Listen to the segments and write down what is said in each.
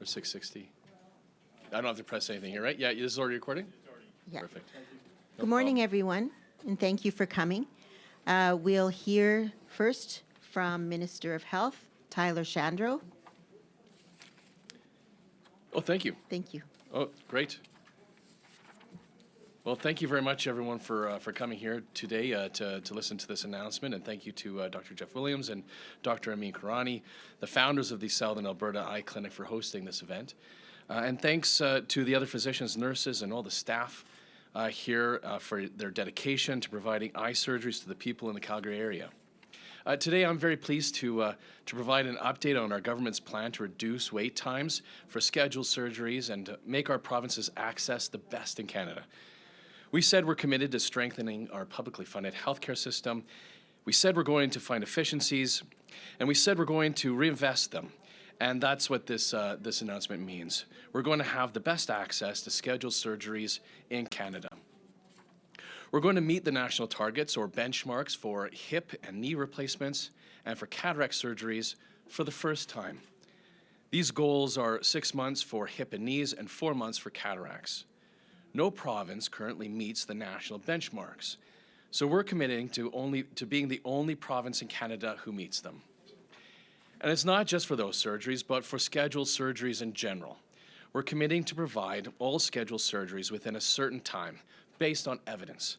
or 6:60? I don't have to press anything here, right? Yeah, this is already recording? Yeah. Perfect. Good morning, everyone, and thank you for coming. We'll hear first from Minister of Health, Tyler Shandro. Oh, thank you. Thank you. Oh, great. Well, thank you very much, everyone, for coming here today to listen to this announcement, and thank you to Dr. Jeff Williams and Dr. Amin Karani, the founders of the Southern Alberta Eye Clinic, for hosting this event. And thanks to the other physicians, nurses, and all the staff here for their dedication to providing eye surgeries to the people in the Calgary area. Today, I'm very pleased to provide an update on our government's plan to reduce wait times for scheduled surgeries and to make our province's access the best in Canada. We said we're committed to strengthening our publicly funded healthcare system. We said we're going to find efficiencies, and we said we're going to reinvest them. And that's what this announcement means. We're going to have the best access to scheduled surgeries in Canada. We're going to meet the national targets or benchmarks for hip and knee replacements and for cataract surgeries for the first time. These goals are 6 months for hip and knees and 4 months for cataracts. No province currently meets the national benchmarks, so we're committing to being the only province in Canada who meets them. And it's not just for those surgeries, but for scheduled surgeries in general. We're committing to provide all scheduled surgeries within a certain time, based on evidence.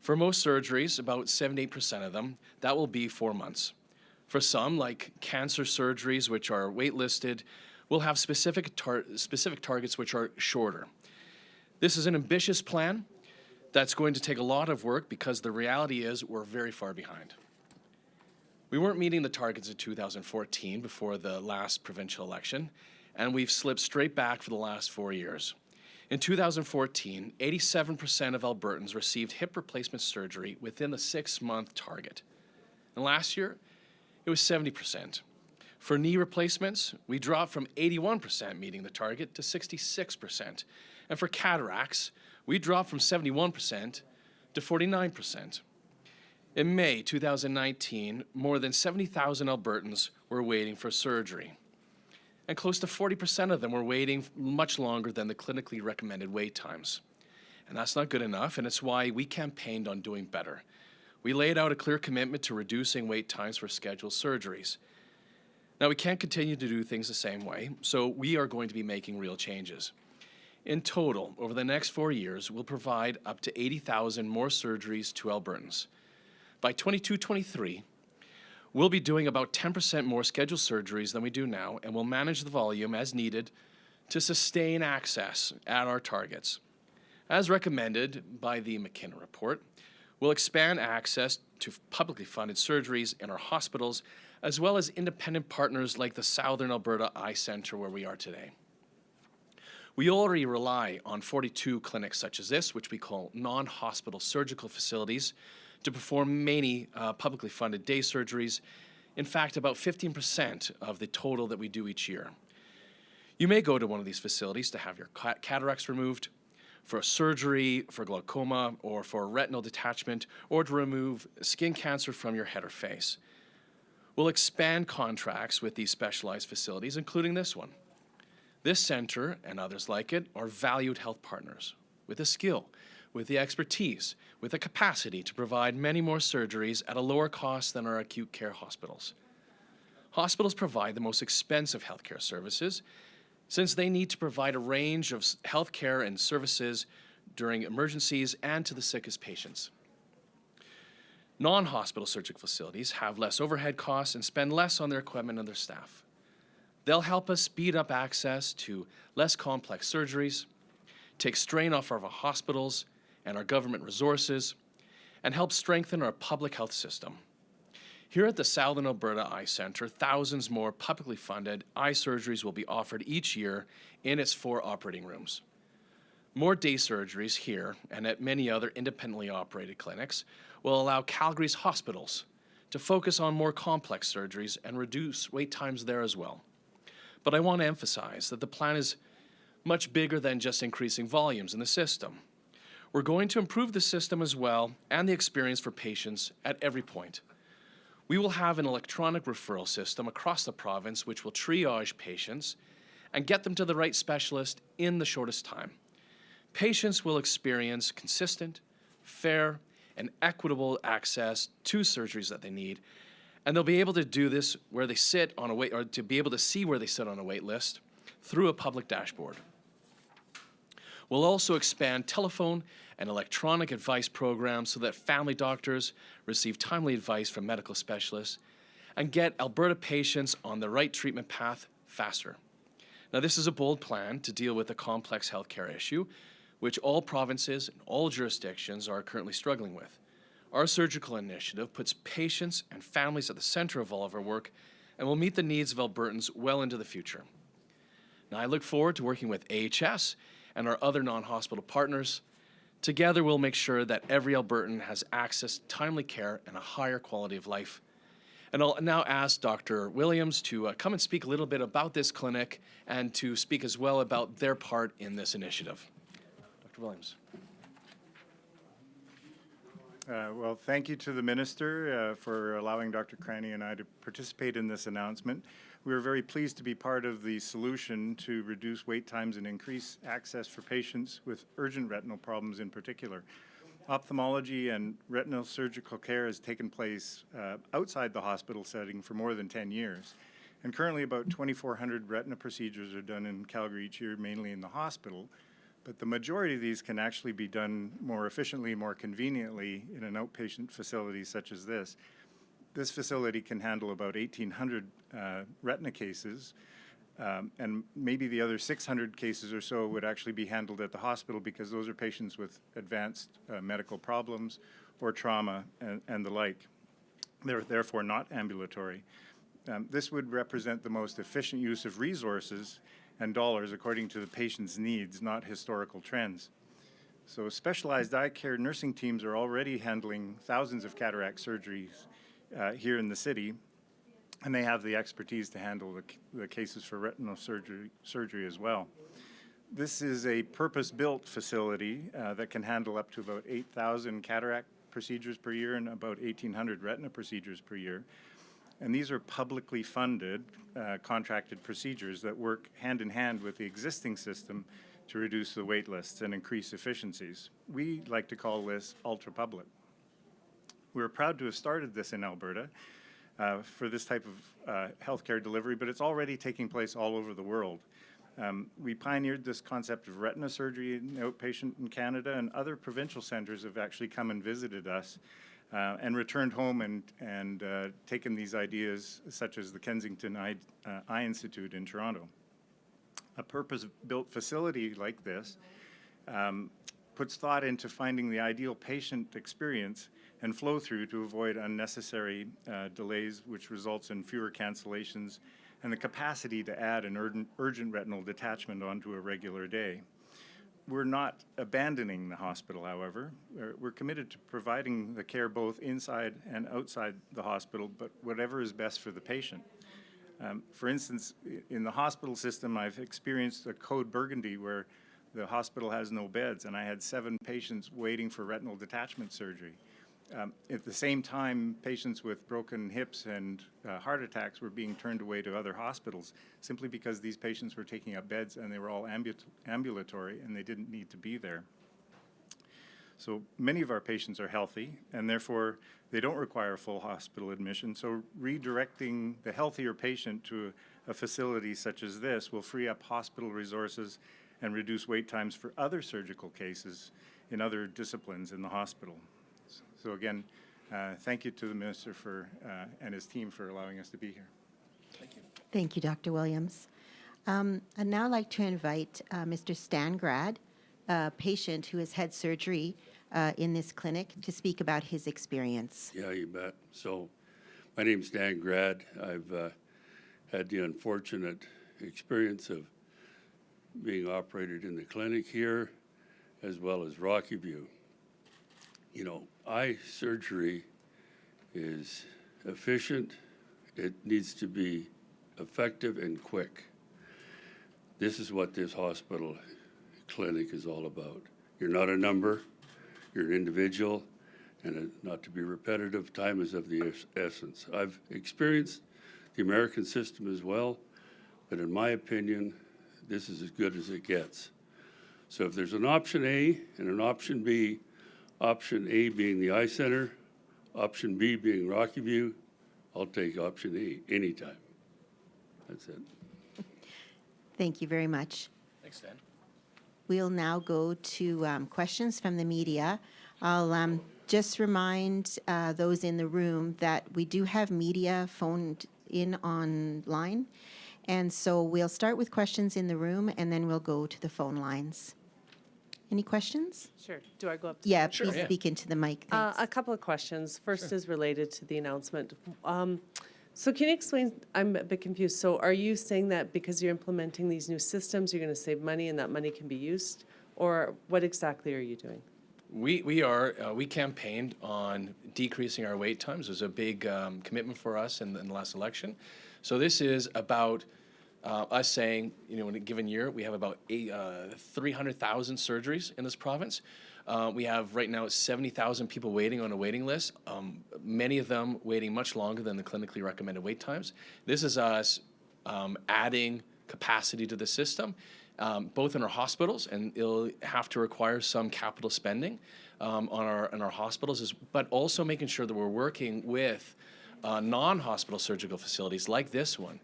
For most surgeries, about 78% of them, that will be 4 months. For some, like cancer surgeries, which are waitlisted, we'll have specific targets which are shorter. This is an ambitious plan that's going to take a lot of work because the reality is we're very far behind. We weren't meeting the targets in 2014 before the last provincial election, and we've slipped straight back for the last 4 years. In 2014, 87% of Albertans received hip replacement surgery within the 6-month target. And last year, it was 70%. For knee replacements, we dropped from 81% meeting the target to 66%. And for cataracts, we dropped from 71% to 49%. In May 2019, more than 70,000 Albertans were waiting for surgery. And close to 40% of them were waiting much longer than the clinically recommended wait times. And that's not good enough, and it's why we campaigned on doing better. We laid out a clear commitment to reducing wait times for scheduled surgeries. Now, we can't continue to do things the same way, so we are going to be making real changes. In total, over the next 4 years, we'll provide up to 80,000 more surgeries to Albertans. By 2022-23, we'll be doing about 10% more scheduled surgeries than we do now, and we'll manage the volume as needed to sustain access at our targets. As recommended by the McKinnon report, we'll expand access to publicly funded surgeries in our hospitals, as well as independent partners like the Southern Alberta Eye Centre, where we are today. We already rely on 42 clinics such as this, which we call non-hospital surgical facilities, to perform many publicly funded day surgeries. In fact, about 15% of the total that we do each year. You may go to one of these facilities to have your cataracts removed, for a surgery, for glaucoma, or for a retinal detachment, or to remove skin cancer from your head or face. We'll expand contracts with these specialized facilities, including this one. This center, and others like it, are valued health partners with the skill, with the expertise, with the capacity to provide many more surgeries at a lower cost than our acute care hospitals. Hospitals provide the most expensive healthcare services since they need to provide a range of healthcare and services during emergencies and to the sickest patients. Non-hospital surgical facilities have less overhead costs and spend less on their equipment and their staff. They'll help us speed up access to less complex surgeries, take strain off of our hospitals and our government resources, and help strengthen our public health system. Here at the Southern Alberta Eye Centre, thousands more publicly funded eye surgeries will be offered each year in its 4 operating rooms. More day surgeries here and at many other independently operated clinics will allow Calgary's hospitals to focus on more complex surgeries and reduce wait times there as well. But I want to emphasize that the plan is much bigger than just increasing volumes in the system. We're going to improve the system as well and the experience for patients at every point. We will have an electronic referral system across the province which will triage patients and get them to the right specialist in the shortest time. Patients will experience consistent, fair, and equitable access to surgeries that they need, and they'll be able to do this where they sit on a wait, or to be able to see where they sit on a wait list through a public dashboard. We'll also expand telephone and electronic advice programs so that family doctors receive timely advice from medical specialists and get Alberta patients on the right treatment path faster. Now, this is a bold plan to deal with a complex healthcare issue, which all provinces and all jurisdictions are currently struggling with. Our surgical initiative puts patients and families at the center of all of our work and will meet the needs of Albertans well into the future. Now, I look forward to working with AHS and our other non-hospital partners. Together, we'll make sure that every Albertan has access to timely care and a higher quality of life. And I'll now ask Dr. Williams to come and speak a little bit about this clinic and to speak as well about their part in this initiative. Dr. Williams. Well, thank you to the Minister for allowing Dr. Cranny and I to participate in this announcement. We are very pleased to be part of the solution to reduce wait times and increase access for patients with urgent retinal problems in particular. Ophthalmology and retinal surgical care has taken place outside the hospital setting for more than 10 years. And currently about 2,400 retina procedures are done in Calgary each year, mainly in the hospital. But the majority of these can actually be done more efficiently, more conveniently in an outpatient facility such as this. This facility can handle about 1,800 retina cases, and maybe the other 600 cases or so would actually be handled at the hospital because those are patients with advanced medical problems or trauma and the like. They're therefore not ambulatory. This would represent the most efficient use of resources and dollars according to the patient's needs, not historical trends. So specialized eye care nursing teams are already handling thousands of cataract surgeries here in the city, and they have the expertise to handle the cases for retinal surgery as well. This is a purpose-built facility that can handle up to about 8,000 cataract procedures per year and about 1,800 retina procedures per year. And these are publicly funded, contracted procedures that work hand in hand with the existing system to reduce the wait lists and increase efficiencies. We like to call this ultra-public. We're proud to have started this in Alberta for this type of healthcare delivery, but it's already taking place all over the world. We pioneered this concept of retina surgery in outpatient in Canada, and other provincial centers have actually come and visited us and returned home and taken these ideas, such as the Kensington Eye Institute in Toronto. A purpose-built facility like this puts thought into finding the ideal patient experience and flow through to avoid unnecessary delays, which results in fewer cancellations and the capacity to add an urgent retinal detachment onto a regular day. We're not abandoning the hospital, however. We're committed to providing the care both inside and outside the hospital, but whatever is best for the patient. For instance, in the hospital system, I've experienced a code burgundy where the hospital has no beds, and I had 7 patients waiting for retinal detachment surgery. At the same time, patients with broken hips and heart attacks were being turned away to other hospitals simply because these patients were taking up beds and they were all ambulatory and they didn't need to be there. So many of our patients are healthy and therefore they don't require full hospital admission. So redirecting the healthier patient to a facility such as this will free up hospital resources and reduce wait times for other surgical cases in other disciplines in the hospital. So again, thank you to the Minister and his team for allowing us to be here. Thank you. Thank you, Dr. Williams. I'd now like to invite Mr. Stan Grad, a patient who has had surgery in this clinic, to speak about his experience. Yeah, you bet. So my name's Dan Grad. I've had the unfortunate experience of being operated in the clinic here as well as Rocky View. You know, eye surgery is efficient. It needs to be effective and quick. This is what this hospital clinic is all about. You're not a number, you're an individual, and not to be repetitive, time is of the essence. I've experienced the American system as well, but in my opinion, this is as good as it gets. So if there's an option A and an option B, option A being the eye center, option B being Rocky View, I'll take option A anytime. That's it. Thank you very much. Thanks, Dan. We'll now go to questions from the media. I'll just remind those in the room that we do have media phoned in online. And so we'll start with questions in the room, and then we'll go to the phone lines. Any questions? Sure. Do I go up? Yeah, Sure, please yeah. speak into the mic. Thanks. A couple of questions. First is related to the announcement. So can you explain, I'm a bit confused. So are you saying that because you're implementing these new systems, you're going to save money and that money can be used? Or what exactly are you doing? We campaigned on decreasing our wait times. It was a big commitment for us in the last election. So this is about us saying, in a given year, we have about 300,000 surgeries in this province. We have right now 70,000 people waiting on a waiting list, many of them waiting much longer than the clinically recommended wait times. This is us adding capacity to the system, both in our hospitals, and it'll have to require some capital spending in our hospitals, but also making sure that we're working with non-hospital surgical facilities like this one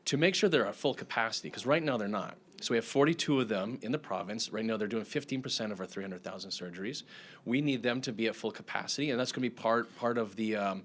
to make sure they're at full capacity, because right now they're not. So we have 42 of them in the province. Right now they're doing 15% of our 300,000 surgeries. We need them to be at full capacity, and that's going to be part of the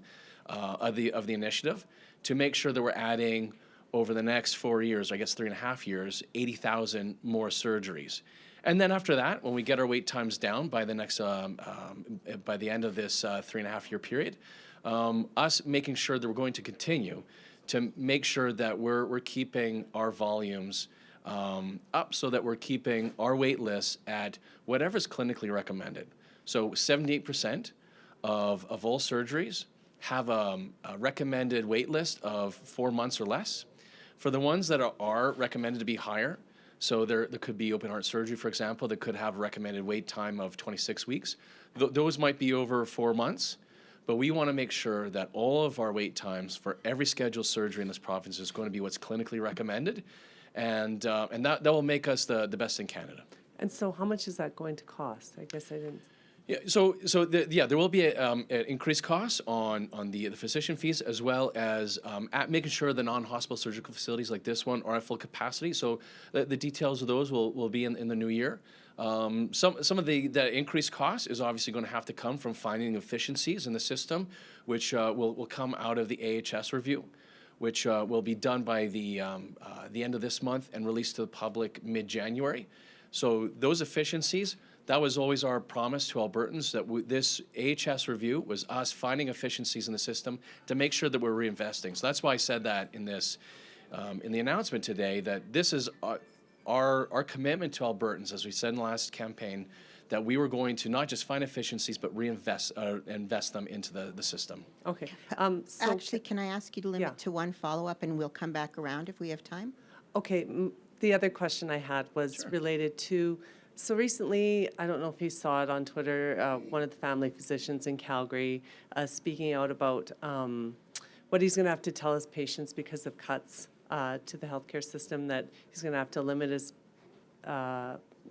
initiative to make sure that we're adding over the next 4 years, I guess 3.5 years, 80,000 more surgeries. And then after that, when we get our wait times down by the next by the end of this 3.5 year period, us making sure that we're going to continue to make sure that we're keeping our volumes up, so that we're keeping our wait lists at whatever's clinically recommended. So 78% of all surgeries have a recommended wait list of 4 months or less. For the ones that are recommended to be higher, so there could be open heart surgery, for example, that could have a recommended wait time of 26 weeks. Those might be over 4 months. But we want to make sure that all of our wait times for every scheduled surgery in this province is going to be what's clinically recommended, and that will make us the best in Canada. And so how much is that going to cost? I guess I didn't. Yeah, there will be an increased cost on the physician fees, as well as at making sure the non-hospital surgical facilities like this one are at full capacity. So the details of those will be in the new year. Some of the increased cost is obviously going to have to come from finding efficiencies in the system, which will come out of the AHS review, which will be done by the end of this month and released to the public mid-January. So those efficiencies, that was always our promise to Albertans, that this AHS review was us finding efficiencies in the system to make sure that we're reinvesting. So that's why I said that in this in the announcement today, that this is our commitment to Albertans, as we said in the last campaign, that we were going to not just find efficiencies, but invest them into the system. Okay. Actually, can I ask you to limit Yeah. to one follow-up, and we'll come back around if we have time? Okay, the other question I had was related to, so recently, I don't know if you saw it on Twitter, one of the family physicians in Calgary speaking out about what he's going to have to tell his patients because of cuts to the healthcare system, that he's going to have to limit his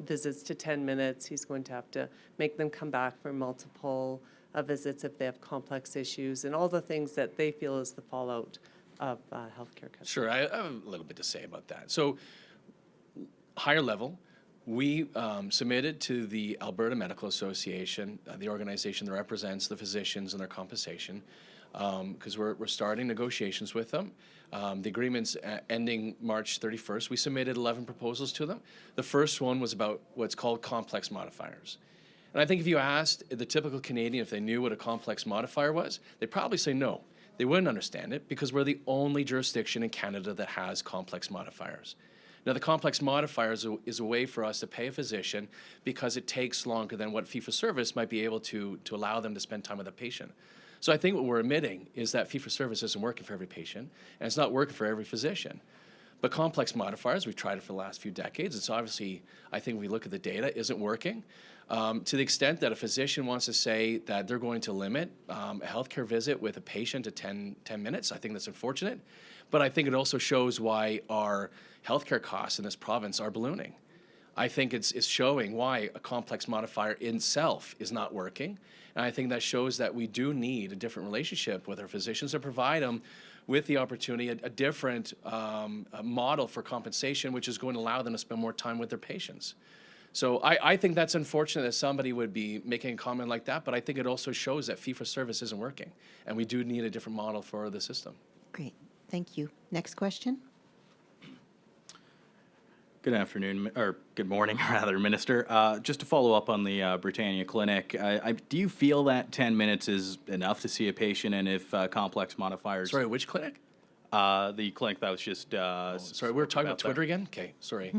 visits to 10 minutes. He's going to have to make them come back for multiple visits if they have complex issues, and all the things that they feel is the fallout of healthcare cuts. Sure, I have a little bit to say about that. So, higher level, we submitted to the Alberta Medical Association, the organization that represents the physicians and their compensation, because we're starting negotiations with them. The agreement's ending March 31st. We submitted 11 proposals to them. The first one was about what's called complex modifiers. And I think if you asked the typical Canadian if they knew what a complex modifier was, they'd probably say no. They wouldn't understand it because we're the only jurisdiction in Canada that has complex modifiers. Now, the complex modifier is a way for us to pay a physician because it takes longer than what fee-for-service might be able to allow them to spend time with a patient. So I think what we're admitting is that fee-for-service isn't working for every patient, and it's not working for every physician. But complex modifiers, we've tried it for the last few decades. It's obviously, I think, if we look at the data, isn't working. To the extent that a physician wants to say that they're going to limit a healthcare visit with a patient to 10 minutes, I think that's unfortunate. But I think it also shows why our healthcare costs in this province are ballooning. I think it's showing why a complex modifier in itself is not working. And I think that shows that we do need a different relationship with our physicians to provide them with the opportunity, a different model for compensation, which is going to allow them to spend more time with their patients. So I think that's unfortunate that somebody would be making a comment like that, but I think it also shows that fee-for-service isn't working, and we do need a different model for the system. Great. Thank you. Next question. Good afternoon, or good morning, rather, Minister. Just to follow up on the Britannia Clinic, do you feel that 10 minutes is enough to see a patient, and if complex modifiers... Sorry, which clinic? The clinic that was just... Sorry, we were talking about Twitter again? Okay, sorry.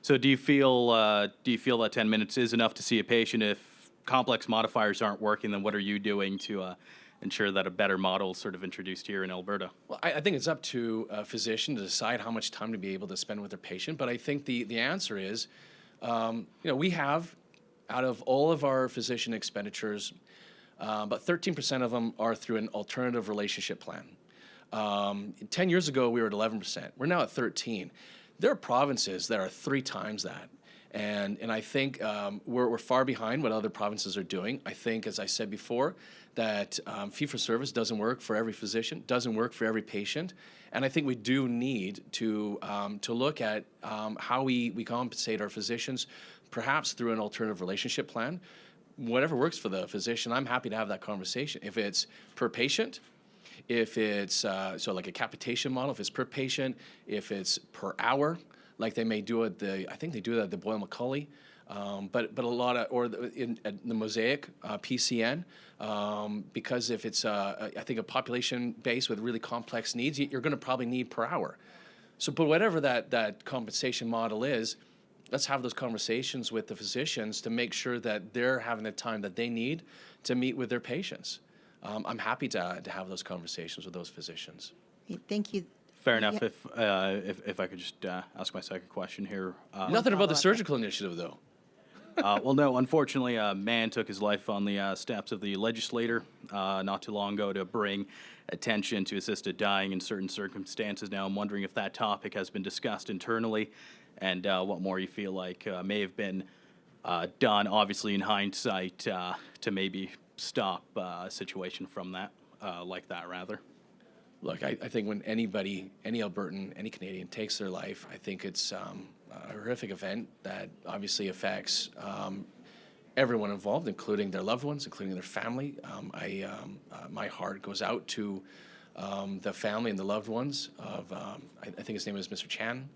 So do you feel that 10 minutes is enough to see a patient? If complex modifiers aren't working, then what are you doing to ensure that a better model is sort of introduced here in Alberta? Well, I think it's up to a physician to decide how much time to be able to spend with their patient. But I think the answer is, we have, out of all of our physician expenditures, about 13% of them are through an alternative relationship plan. 10 years ago, we were at 11%. We're now at 13%. There are provinces that are 3 times that. And I think we're far behind what other provinces are doing. I think, as I said before, that fee-for-service doesn't work for every physician, doesn't work for every patient. And I think we do need to look at how we compensate our physicians, perhaps through an alternative relationship plan. Whatever works for the physician, I'm happy to have that conversation. If it's per patient, if it's so like a capitation model, if it's per patient, if it's per hour, like they may do at I think they do that at the Boyle McCulley, but a lot of, or in at the Mosaic PCN, because if it's I think a population base with really complex needs, you're going to probably need per hour. So, but whatever that compensation model is, let's have those conversations with the physicians to make sure that they're having the time that they need to meet with their patients. I'm happy to have those conversations with those physicians. Okay, thank you. Fair enough. Yeah. If I could just ask my second question here. Nothing about the follow-up. surgical initiative, though. Well, no, unfortunately, a man took his life on the steps of the legislator not too long ago to bring attention to assisted dying in certain circumstances. Now, I'm wondering if that topic has been discussed internally and what more you feel like may have been done, obviously in hindsight, to maybe stop a situation from that, like that, rather. Look, I think when anybody, any Albertan, any Canadian takes their life, I think it's a horrific event that obviously affects everyone involved, including their loved ones, including their family. My heart goes out to the family and the loved ones of, I think his name is Mr. Chan.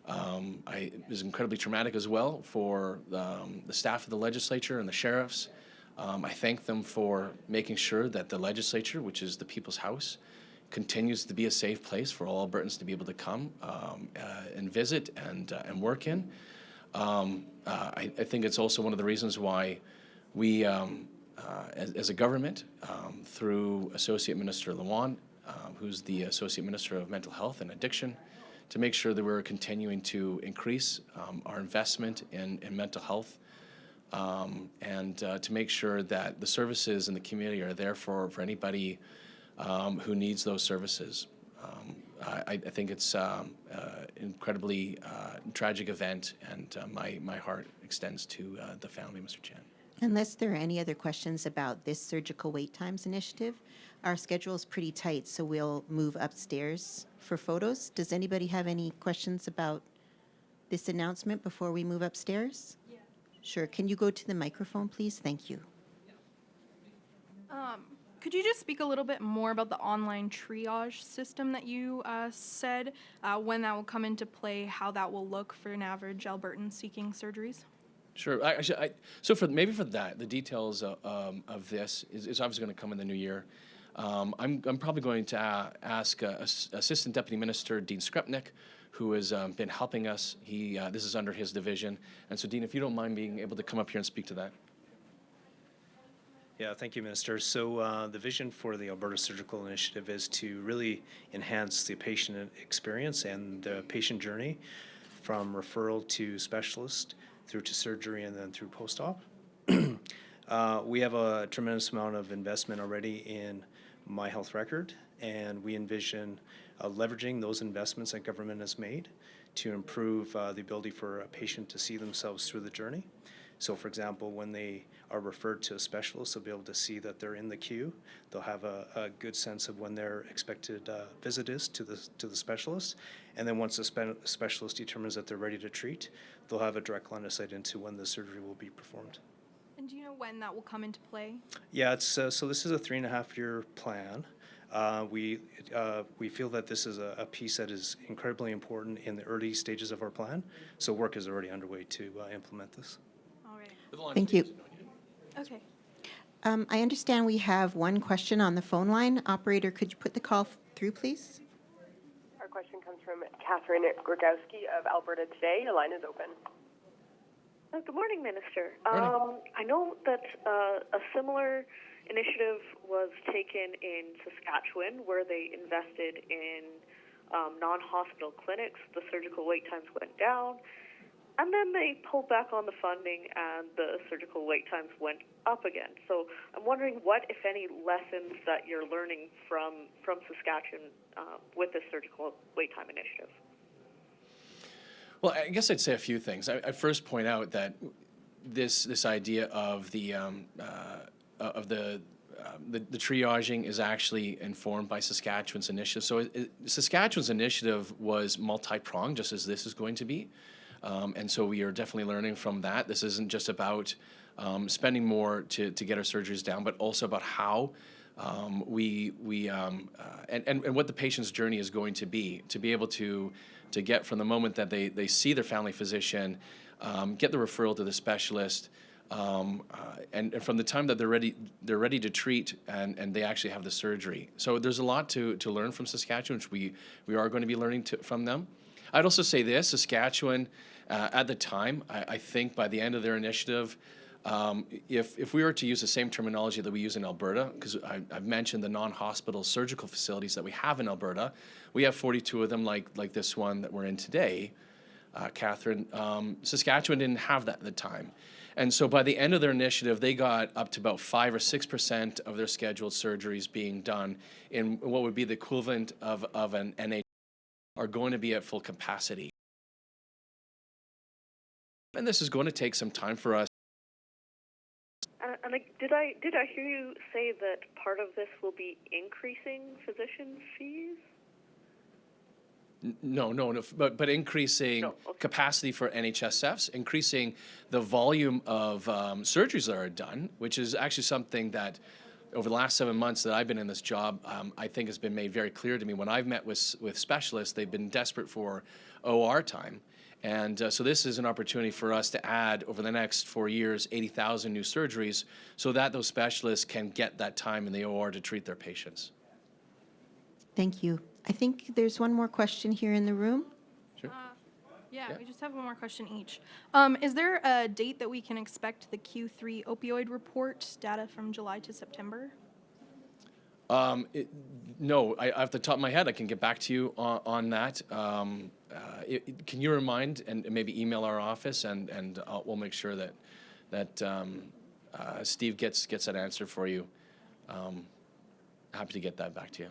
It was incredibly traumatic as well for the staff of the legislature and the sheriffs. I thank them for making sure that the legislature, which is the people's house, continues to be a safe place for all Albertans to be able to come and visit and work in. I think it's also one of the reasons why we, as a government, through Associate Minister Lewan, who's the Associate Minister of Mental Health and Addiction, to make sure that we're continuing to increase our investment in mental health and to make sure that the services in the community are there for anybody who needs those services. I think it's incredibly tragic event, and my heart extends to the family, Mr. Chan. Unless there are any other questions about this surgical wait times initiative, our schedule is pretty tight, so we'll move upstairs for photos. Does anybody have any questions about this announcement before we move upstairs? Yeah. Sure. Can you go to the microphone, please? Thank you. Could you just speak a little bit more about the online triage system that you said, when that will come into play, how that will look for an average Albertan seeking surgeries? Sure. So maybe for that, the details of this is obviously going to come in the new year. I'm probably going to ask Assistant Deputy Minister Dean Skrupnik, who has been helping us. This is under his division. And so, Dean, if you don't mind being able to come up here and speak to that. Yeah, thank you, Minister. So the vision for the Alberta Surgical Initiative is to really enhance the patient experience and the patient journey from referral to specialist through to surgery and then through post-op. We have a tremendous amount of investment already in My Health Record, and we envision leveraging those investments that government has made to improve the ability for a patient to see themselves through the journey. So, for example, when they are referred to a specialist, they'll be able to see that they're in the queue. They'll have a good sense of when their expected visit is to the specialist. And then once the specialist determines that they're ready to treat, they'll have a direct line of sight into when the surgery will be performed. And do you know when that will come into play? Yeah, it's so this is a 3.5-year plan. We feel that this is a piece that is incredibly important in the early stages of our plan. So work is already underway to implement this. All right. Thank you. Okay. I understand we have one question on the phone line. Operator, could you put the call through, please? Our question comes from Catherine Grogowski of Alberta Today. Your line is open. Good morning, Minister. Morning. I know that a similar initiative was taken in Saskatchewan where they invested in non-hospital clinics. The surgical wait times went down, and then they pulled back on the funding and the surgical wait times went up again. So I'm wondering what, if any, lessons that you're learning from Saskatchewan with this surgical wait time initiative. Well, I guess I'd say a few things. I'd first point out that this idea of the triaging is actually informed by Saskatchewan's initiative. So Saskatchewan's initiative was multi-pronged, just as this is going to be. And so we are definitely learning from that. This isn't just about spending more to get our surgeries down, but also about how and what the patient's journey is going to be able to get from the moment that they see their family physician, get the referral to the specialist, and from the time that they're ready to treat and they actually have the surgery. So there's a lot to learn from Saskatchewan, which we are going to be learning from them. I'd also say this, Saskatchewan, at the time, I think by the end of their initiative, if we were to use the same terminology that we use in Alberta, because I've mentioned the non-hospital surgical facilities that we have in Alberta, we have 42 of them like this one that we're in today, Catherine. Saskatchewan didn't have that at the time. And so by the end of their initiative, they got up to about 5 or 6% of their scheduled surgeries being done in what would be the equivalent of an NHS are going to be at full capacity. And this is going to take some time for us. And did I hear you say that part of this will be increasing physician fees? No, but increasing capacity for NHSFs, increasing the volume of surgeries that are done, which is actually something that over the last 7 months that I've been in this job, I think has been made very clear to me. When I've met with specialists, they've been desperate for OR time. And so this is an opportunity for us to add, over the next 4 years, 80,000 new surgeries so that those specialists can get that time in the OR to treat their patients. Thank you. I think there's one more question here in the room. Sure. Yeah, we just have one more question each. Is there a date that we can expect the Q3 opioid report data from July to September? No, off the top of my head, I can get back to you on that. Can you remind and maybe email our office and we'll make sure that Steve gets that answer for you. Happy to get that back to you.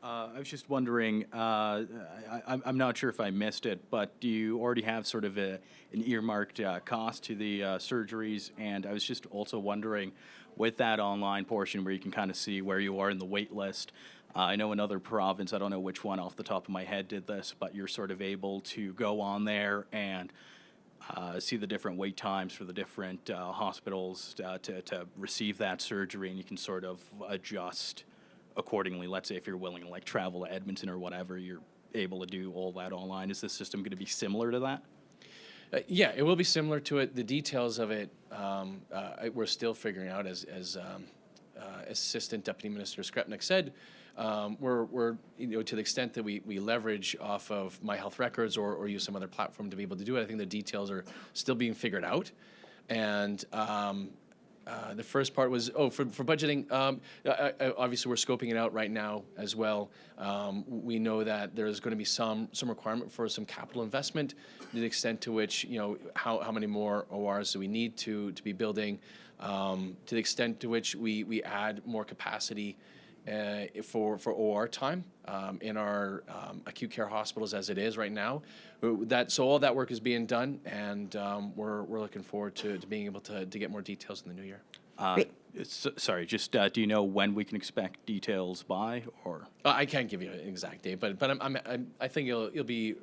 I was just wondering, I'm not sure if I missed it, but do you already have sort of an earmarked cost to the surgeries? And I was just also wondering, with that online portion where you can kind of see where you are in the wait list, I know another province, I don't know which one off the top of my head did this, but you're sort of able to go on there and see the different wait times for the different hospitals to receive that surgery, and you can sort of adjust accordingly. Let's say if you're willing to like travel to Edmonton or whatever, you're able to do all that online. Is this system going to be similar to that? Yeah, it will be similar to it. The details of it, we're still figuring out. As Assistant Deputy Minister Skrepnik said, we're to the extent that we leverage off of My Health Records or use some other platform to be able to do it. I think the details are still being figured out, and The first part was, for budgeting, obviously, we're scoping it out right now as well. We know that there's going to be some requirement for some capital investment, to the extent to which, how many more ORs do we need to be building, to the extent to which we add more capacity for OR time in our acute care hospitals as it is right now. So all that work is being done, and we're looking forward to being able to get more details in the new year. Great. Sorry, just do you know when we can expect details by, or? I can't give you an exact date, but I think it'll be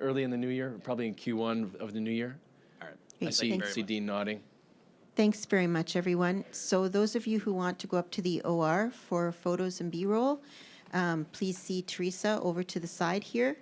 early in the new year, probably in Q1 of the new year. All right. I Great, see thanks. Dean nodding. Thanks very much, everyone. So those of you who want to go up to the OR for photos and B-roll, please see Teresa over to the side here.